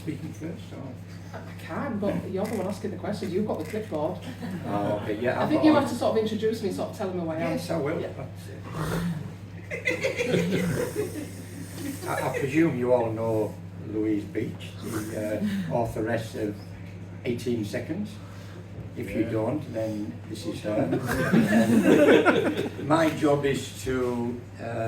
speaking first? Or? I can, but you're the one asking the questions. You've got the clipboard. Oh, okay, yeah. I think you have to sort of introduce me, sort of tell me who I am. Yes, I will. Yeah. I presume you all know Louise Beech, the authoress of 18 Seconds. If you don't, then this is her. My job is to,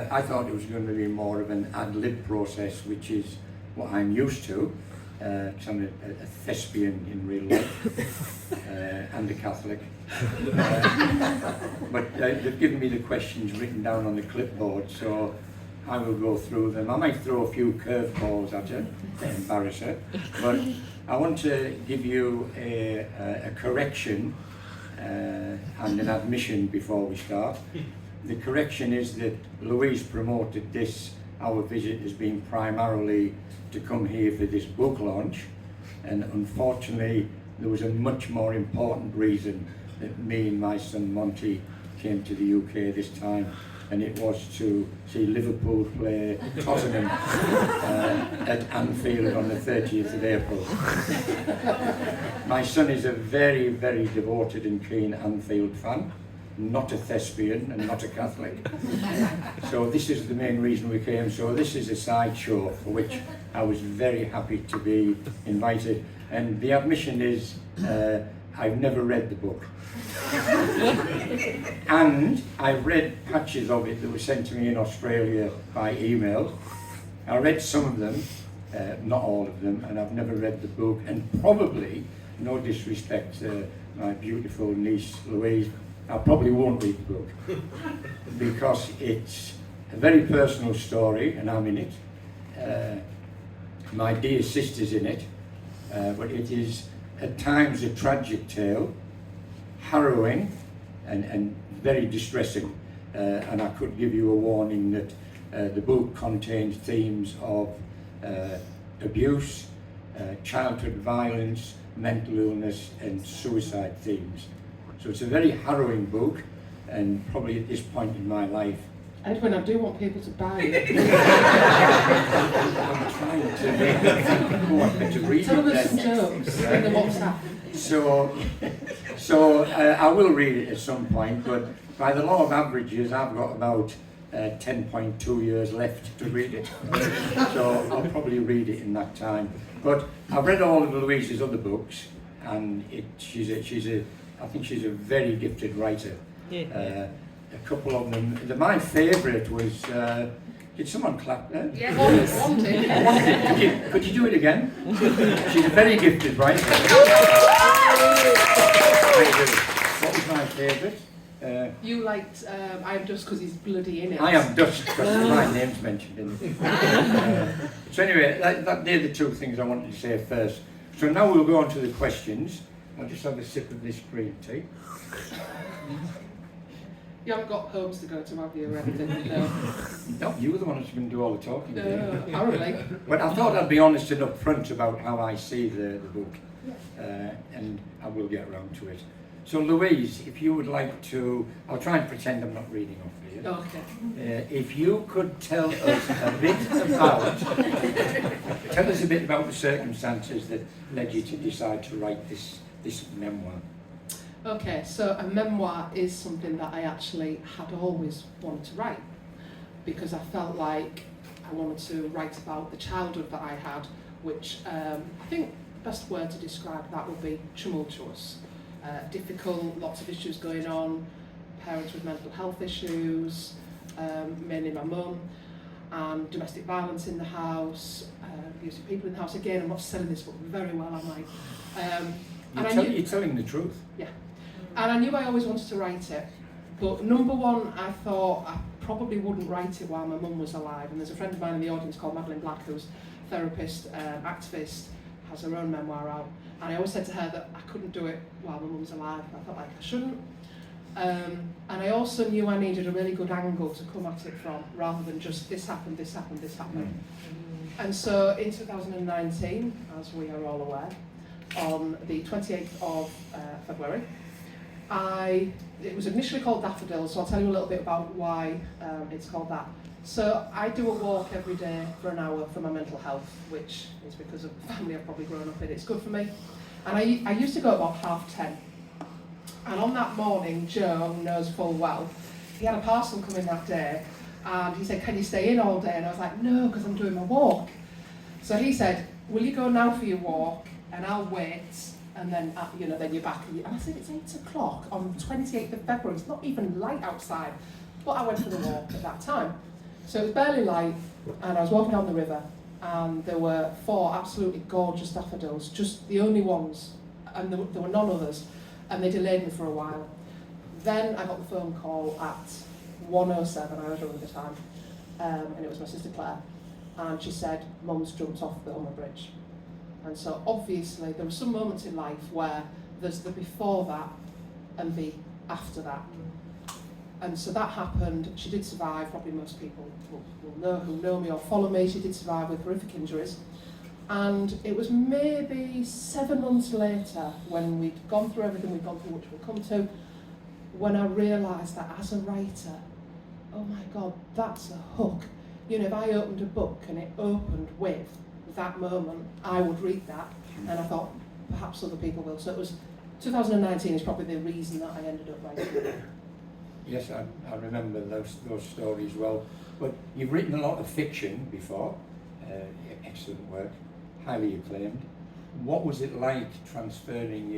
I thought it was going to be more of an ad-lib process, which is what I'm used to, because I'm a thespian in real life, and a Catholic. But they've given me the questions written down on the clipboard, so I will go through them. I might throw a few curveballs at her, embarrass her, but I want to give you a correction and an admission before we start. The correction is that Louise promoted this, our visit, as being primarily to come here for this book launch, and unfortunately there was a much more important reason that me and my son Monty came to the UK this time, and it was to see Liverpool play Tottenham at Anfield on the 30th of April. My son is a very, very devoted and keen Anfield fan, not a thespian and not a Catholic. So this is the main reason we came. So this is a sideshow for which I was very happy to be invited. And the admission is, I've never read the book. And I've read patches of it that were sent to me in Australia by email. I read some of them, not all of them, and I've never read the book. And probably, no disrespect to my beautiful niece Louise, I probably won't read the book because it's a very personal story and I'm in it. My dear sister's in it, but it is at times a tragic tale, harrowing and very distressing, and I could give you a warning that the book contains themes of abuse, childhood violence, mental illness and suicide themes. So it's a very harrowing book, and probably at this point in my life, Edwin, I do want people to buy it. I'm trying to make them think, oh, I better read Tell it us some then. jokes in the WhatsApp. So I will read it at some point, but by the law of averages, I've got about 10.2 years left to read it. So I'll probably read it in that time. But I've read all of Louise's other books, and I think she's a very gifted writer. Yeah. A couple of them. My favourite was. Did someone clap there? Yeah, wanted. Could you do it again? She's a very gifted writer. What was my favourite? You liked I'm Dust because he's bloody in it. I Am Dust because my name's mentioned in it. So anyway, they're the two things I wanted to say first. So now we'll go on to the questions. I'll just have a sip of this green tea. You haven't got homes to go to, have you, or anything? No. No, you were the one who's going to do all the talking. No, apparently. But I thought I'd be honest and upfront about how I see the book, and I will get around to it. So Louise, if you would like to, I'll try and pretend I'm not reading off for you. Okay. If you could tell us a bit about the circumstances that led you to decide to write this memoir. Okay, so a memoir is something that I actually had always wanted to write, because I felt like I wanted to write about the childhood that I had, which I think the best word to describe that would be tumultuous, difficult, lots of issues going on, parents with mental health issues, mainly my mum, and domestic violence in the house, abusive people in the house. Again, I'm not selling this book very well, am I? You're telling the truth. Yeah. And I knew I always wanted to write it, but number one, I thought I probably wouldn't write it while my mum was alive. And there's a friend of mine in the audience called Madeline Black, who's a therapist, activist, has her own memoir out. And I always said to her that I couldn't do it while my mum was alive. I felt like I shouldn't. And I also knew I needed a really good angle to come at it from, rather than just this happened, this happened, this happened. And so in 2019, as we are all aware, on the 28th of February, it was initially called Daffodils, so I'll tell you a little bit about why it's called that. So I do a walk every day for an hour for my mental health, which is because of the family I've probably grown up in. It's good for me. And I used to go about 10:30. And on that morning, Joe, who knows full well, he had a parcel coming that day, and he said, can you stay in all day? And I was like, no, because I'm doing my walk. So he said, will you go now for your walk, and I'll wait, and then then you're back. And I said, it's 8 o'clock on the 28th of February. It's not even light outside. But I went for the walk at that time. So it was barely light, and I was walking down the river, and there were 4 absolutely gorgeous daffodils, just the only ones, and there were none others, and they delayed me for a while. Then I got the phone call at 1:07, I was drunk at the time, and it was my sister Claire, and she said, Mum's jumped off the Humber Bridge. And so obviously there were some moments in life where there's the before that and the after that. And so that happened. She did survive. Probably most people will know, who know me or follow me. She did survive with horrific injuries. And it was maybe 7 months later, when we'd gone through everything we'd gone through, which we'll come to, when I realised that as a writer, oh my God, that's a hook. If I opened a book and it opened with that moment, I would read that. And I thought, perhaps other people will. So it was 2019 is probably the reason that I ended up writing it. Yes, I remember those stories well. But you've written a lot of fiction before, excellent work, highly acclaimed. What was it like transferring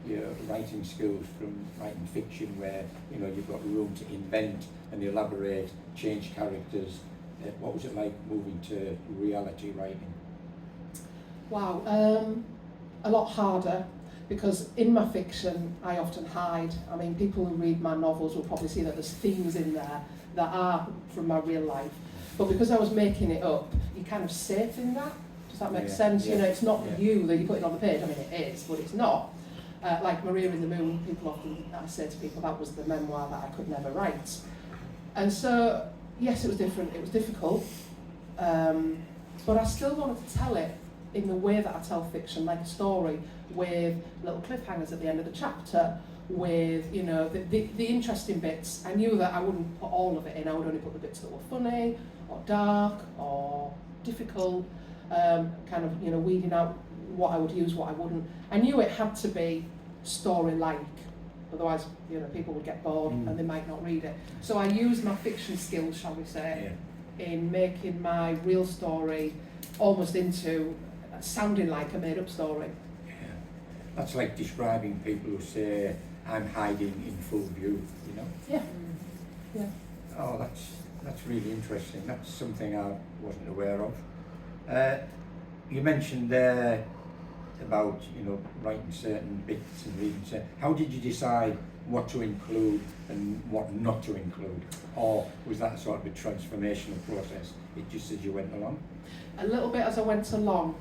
your writing skills from writing fiction, where you've got room to invent and elaborate, change characters? What was it like moving to reality writing? Wow, a lot harder. Because in my fiction, I often hide. I mean, people who read my novels will probably see that there's themes in there that are from my real life. But because I was making it up, you're kind of safe in that. Does that make sense? Yeah. It's not you that you're putting on the page. I mean, it is, but it's not. Like Maria in the Moon, I say to people, that was the memoir that I could never write. And so, yes, it was different. It was difficult. But I still wanted to tell it in the way that I tell fiction, like a story, with little cliffhangers at the end of the chapter, with the interesting bits. I knew that I wouldn't put all of it in. I would only put the bits that were funny or dark or difficult, weeding out what I would use, what I wouldn't. I knew it had to be story-like, otherwise people would get bored and they might not read it. So I used my fiction skills, shall we say, in making my real story almost into sounding like a made-up story. That's like describing people who say, I'm hiding in full view, Yeah. Oh, that's really interesting. That's something I wasn't aware of. You mentioned there about, writing certain bits and reading certain. How did you decide what to include and what not to include? Or was that sort of a transformational process, it just as you went along? A little bit as I went along.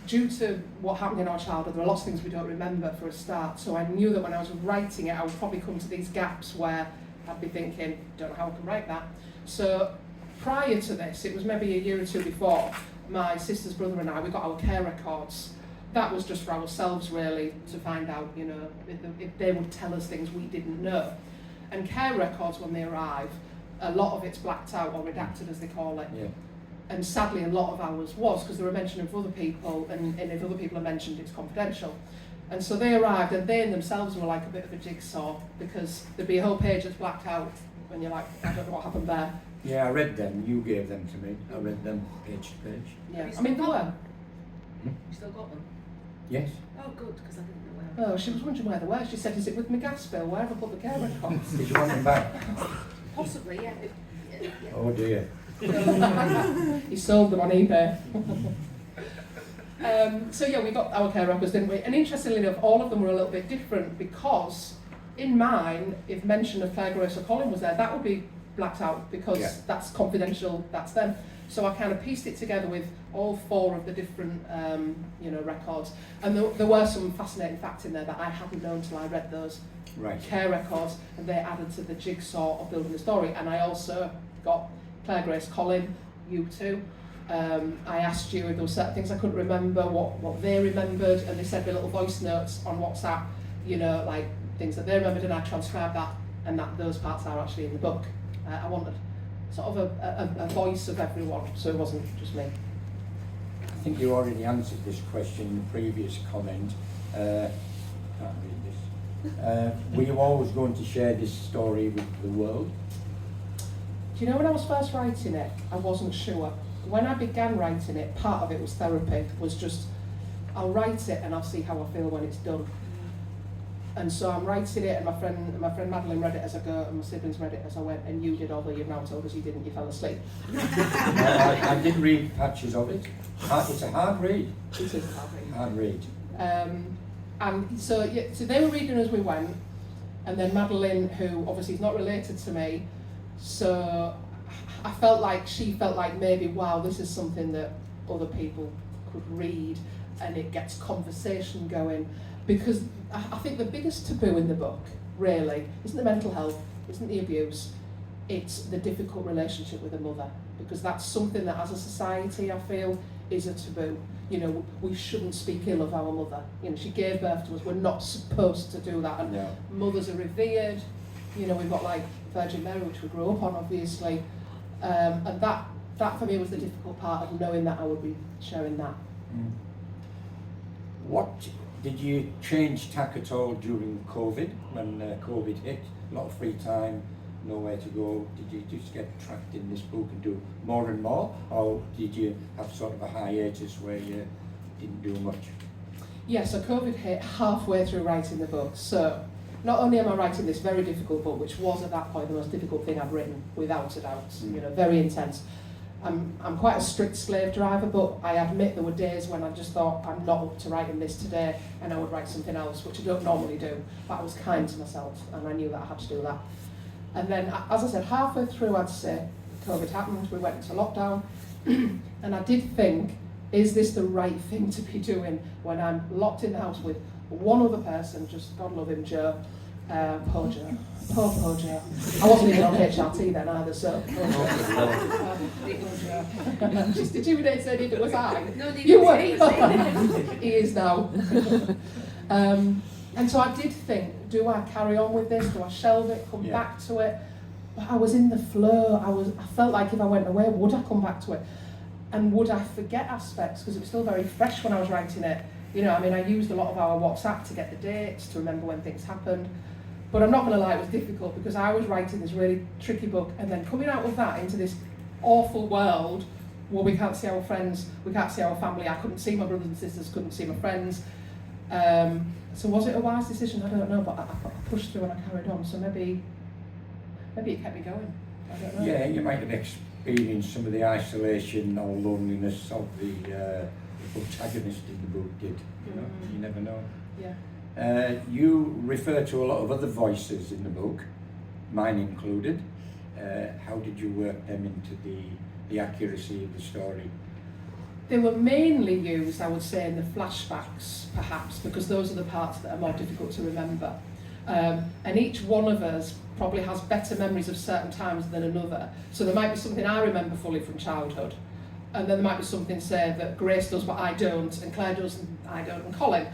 Due to what happened in our childhood, there are lots of things we don't remember for a start, so I knew that when I was writing it, I would probably come to these gaps where I'd be thinking, don't know how I can write that. So prior to this, it was maybe a year or two before, my sister's brother and I, we got our care records. That was just for ourselves really, to find out, if they would tell us things we didn't know. And care records, when they arrive, a lot of it's blacked out or redacted, as they call it. Yeah. And sadly, a lot of ours was, because there were mention of other people, and if other people are mentioned, it's confidential. And so they arrived, and they in themselves were like a bit of a jigsaw, because there'd be a whole page that's blacked out, and you're like, I don't know what happened there. Yeah, I read them. You gave them to me. I read them page to page. Yeah, I mean, they were. You still got them? Yes. Oh, good, because I didn't know where. Oh, she was wondering where they were. She said, is it with my gas bill? Where have I put the care records? Did you want them back? Possibly, yeah. Oh dear. He sold them on eBay. So yeah, we got our care records, didn't we? And interestingly enough, all of them were a little bit different, because in mine, if mention of Claire, Grace or Colin was there, that would be blacked out, because that's confidential, that's them. So I kind of pieced it together with all 4 of the different records. And there were some fascinating facts in there that I hadn't known until I read those care records, and they added to the jigsaw of building the story. And I also got Claire, Grace, Colin, you two. I asked you if there were certain things I couldn't remember, what they remembered, and they sent me little voice notes on WhatsApp, like things that they remembered, and I transcribed that, and those parts are actually in the book. I wanted sort of a voice of everyone, so it wasn't just me. I think you already answered this question in the previous comment. Can't read this. Were you always going to share this story with the world? Do you know when I was first writing it, I wasn't sure. When I began writing it, part of it was therapy, was just, I'll write it and I'll see how I feel when it's done. And so I'm writing it, and my friend Madeline read it as I go, and my siblings read it as I went, and you did, although you've now told us you didn't, you fell asleep. I did read patches of it. It's a hard read. It is a hard read. Hard read. And so, yeah, so they were reading as we went, and then Madeline, who obviously is not related to me, so I felt like she felt like maybe, wow, this is something that other people could read, and it gets conversation going. Because I think the biggest taboo in the book, really, isn't the mental health, isn't the abuse, it's the difficult relationship with a mother. Because that's something that as a society, I feel, is a taboo. You know, we shouldn't speak ill of our mother. You know, she gave birth to us, we're not supposed to do that. And No. Mothers are revered, you know, we've got like Virgin Mary, which we grew up on, obviously. And that for me was the difficult part of knowing that I would be sharing that. Mm. What did you change tack at all during COVID, when COVID hit? A lot of free time, nowhere to go. Did you just get trapped in this book and do more and more, or did you have sort of a hiatus where you didn't do much? Yeah, so COVID hit halfway through writing the book. So not only am I writing this very difficult book, which was at that point the most difficult thing I've written, without a doubt, you know, very intense. I'm quite a strict slave driver, but I admit there were days when I just thought, I'm not up to writing this today, and I would write something else, which I don't normally do. But I was kind to myself, and I knew that I had to do that. And then, as I said, halfway through, I'd say, COVID happened, we went into lockdown, and I did think, is this the right thing to be doing when I'm locked in the house with one other person, just God love him, Joe, poor Joe. Poor Joe. I wasn't even on HRT then either, so. Did you say it was I? No, you were. He is now. And so I did think, do I carry on with this? Do I shelve it, come back to it? But I was in the flow. I felt like if I went away, would I come back to it? And would I forget aspects? Because it was still very fresh when I was writing it. You know, I mean, I used a lot of our WhatsApp to get the dates, to remember when things happened. But I'm not going to lie, it was difficult because I was writing this really tricky book, and then coming out of that into this awful world where we can't see our friends, we can't see our family. I couldn't see my brothers and sisters, couldn't see my friends. So was it a wise decision? I don't know, but I pushed through and I carried on. So maybe it kept me going. I don't know. Yeah, you might have experienced some of the isolation or loneliness of the protagonist in the book did. You know, you never know. Yeah. You refer to a lot of other voices in the book, mine included. How did you work them into the accuracy of the story? They were mainly used, I would say, in the flashbacks, perhaps, because those are the parts that are more difficult to remember. And each one of us probably has better memories of certain times than another. So there might be something I remember fully from childhood, and then there might be something, say, that Grace does but I don't, and Claire does and I don't, and Colin.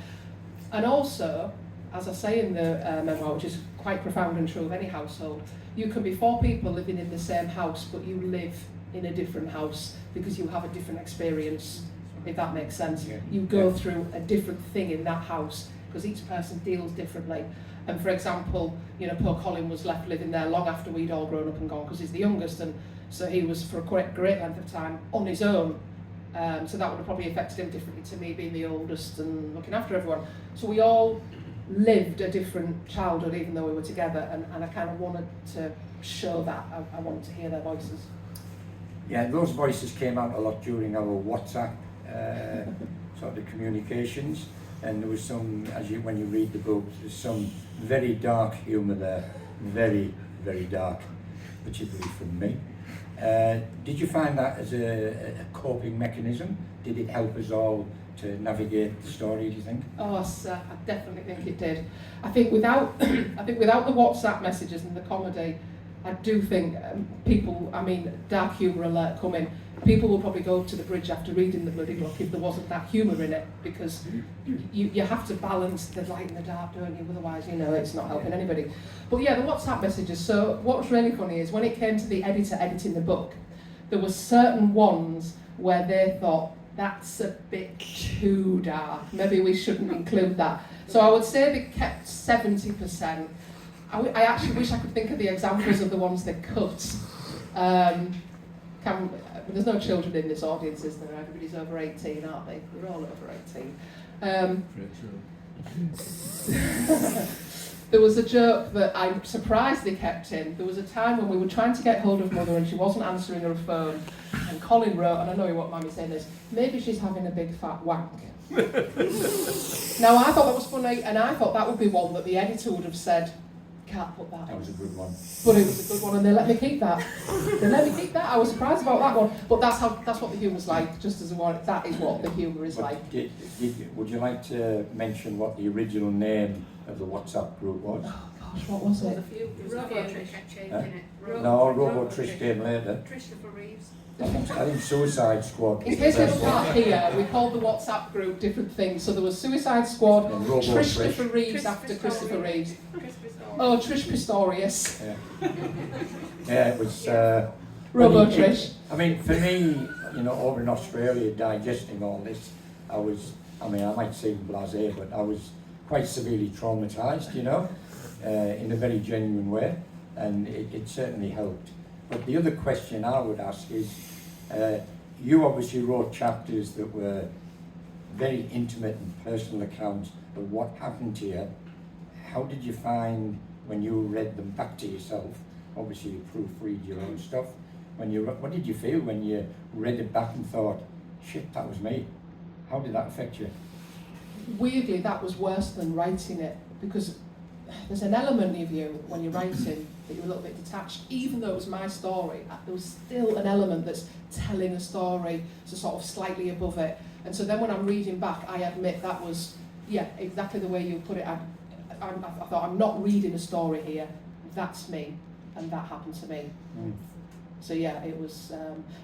And also, as I say in the memoir, which is quite profound and true of any household, you can be 4 people living in the same house, but you live in a different house because you have a different experience, if that makes sense. Yeah. You go through a different thing in that house because each person deals differently. And for example, you know, poor Colin was left living there long after we'd all grown up and gone because he's the youngest, and so he was for a great length of time on his own. So that would have probably affected him differently to me being the oldest and looking after everyone. So we all lived a different childhood even though we were together, and I kind of wanted to show that. I wanted to hear their voices. Yeah, those voices came out a lot during our WhatsApp sort of communications, and there was some, when you read the book, there's some very dark humour there, very, very dark, particularly from me. Did you find that as a coping mechanism? Did it help us all to navigate the story, do you think? Oh, sir, I definitely think it did. I think without the WhatsApp messages and the comedy, I do think people, I mean, dark humour alert coming, people will probably go to the bridge after reading the bloody book if there wasn't that humour in it, because you have to balance the light and the dark, don't you? Otherwise, you know, it's not helping anybody. But yeah, the WhatsApp messages. So what's really funny is when it came to the editor editing the book, there were certain ones where they thought, that's a bit too dark, maybe we shouldn't include that. So I would say they kept 70%. I actually wish I could think of the examples of the ones they cut. There's no children in this audience, is there? Everybody's over 18, aren't they? We're all over 18. There was a joke that I'm surprised they kept in. There was a time when we were trying to get hold of Mother and she wasn't answering her phone, and Colin wrote, and I know you won't mind me saying this, maybe she's having a big fat wank. Now I thought that was funny, and I thought that would be one that the editor would have said, can't put that in. That was a good one. But it was a good one, and they let me keep that. They let me keep that. I was surprised about that one. But that's what the humour's like, just as a one. That is what the humour is like. Would you like to mention what the original name of the WhatsApp group was? Oh gosh, what was it? No, Robo Trish came later. Christopher Reeves. I think Suicide Squad. In case you can't hear, we called the WhatsApp group different things. So there was Suicide Squad, And Robo Christopher Trish. Reeves after Christopher Reeves. Chris Pistorius. Oh, Trish Pistorius. Yeah, it was. Robo well, Trish. I mean, for me, you know, over in Australia, digesting all this, I might seem blasé, but I was quite severely traumatised, you know, in a very genuine way, and it certainly helped. But the other question I would ask is, you obviously wrote chapters that were very intimate and personal accounts of what happened to you. How did you find when you read them back to yourself? Obviously you proofread your own stuff. What did you feel when you read it back and thought, shit, that was me? How did that affect you? Weirdly, that was worse than writing it, because there's an element of you when you're writing that you're a little bit detached. Even though it was my story, there was still an element that's telling a story, so sort of slightly above it. And so then when I'm reading back, I admit that was, yeah, exactly the way you put it. I thought, I'm not reading a story here, that's me, and that happened to me. So yeah, it was,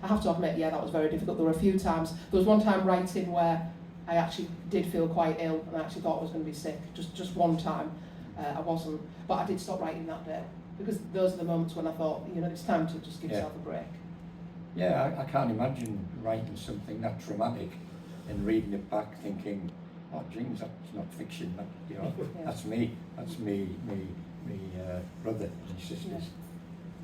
I have to admit, yeah, that was very difficult. There were a few times, there was one time writing where I actually did feel quite ill, and I actually thought I was going to be sick, just one time. I wasn't, but I did stop writing that day, because those are the moments when I thought, you know, it's time to just give yourself a break. Yeah, I can't imagine writing something that traumatic and reading it back thinking, oh, James, that's not fiction, that, you know, that's me, brother and sisters. Yeah.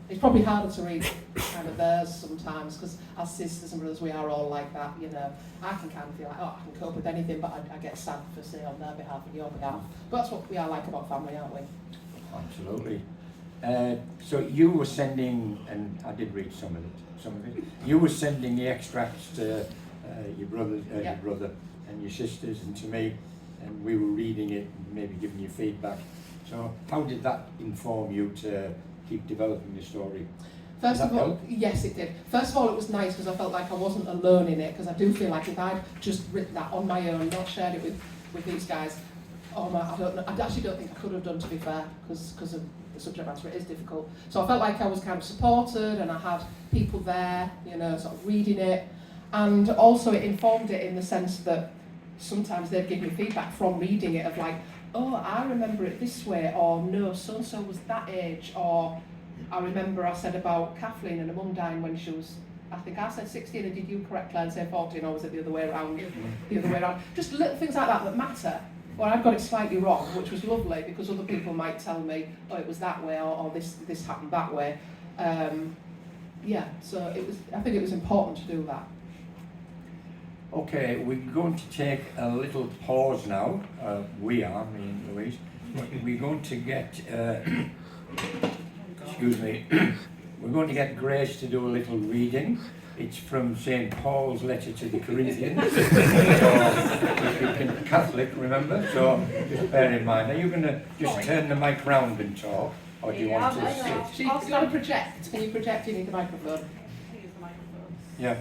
It's probably harder to read kind of theirs sometimes, because as sisters and brothers, we are all like that, you know. I can kind of feel like, oh, I can cope with anything, but I get sad for, say, on their behalf and your behalf. But that's what we are like about family, aren't we? Absolutely. So you were sending, and I did read some of it. You were sending the extracts to your brother and your sisters and to me, and we were reading it and maybe giving you feedback. So how did that inform you to keep developing the story? First of all, yes, it did. First of all, it was nice because I felt like I wasn't alone in it, because I do feel like if I'd just written that on my own, not shared it with these guys, I actually don't think I could have done, to be fair, because of the subject matter. It is difficult. So I felt like I was kind of supported, and I had people there, you know, sort of reading it, and also it informed it in the sense that sometimes they'd give me feedback from reading it of like, oh, I remember it this way, or no, so-and-so was that age, or I remember I said about Kathleen and her mum dying when she was, I think I said 16, and did you correctly and say 14, or was it the other way around? The other way around. Just little things like that matter. Well, I've got it slightly wrong, which was lovely, because other people might tell me, oh, it was that way, or this happened that way. Yeah, so it was. I think it was important to do that. Okay, we're going to take a little pause now. Me and Louise. We're going to get, excuse me, we're going to get Grace to do a little reading. It's from St. Paul's letter to the Corinthians. So, if you can, Catholic, remember? So just bear in mind. Are you going to just turn the mic round and talk, or do you want to sit? She's got to project. Can you project? You need the microphone. Use the microphone. Yeah.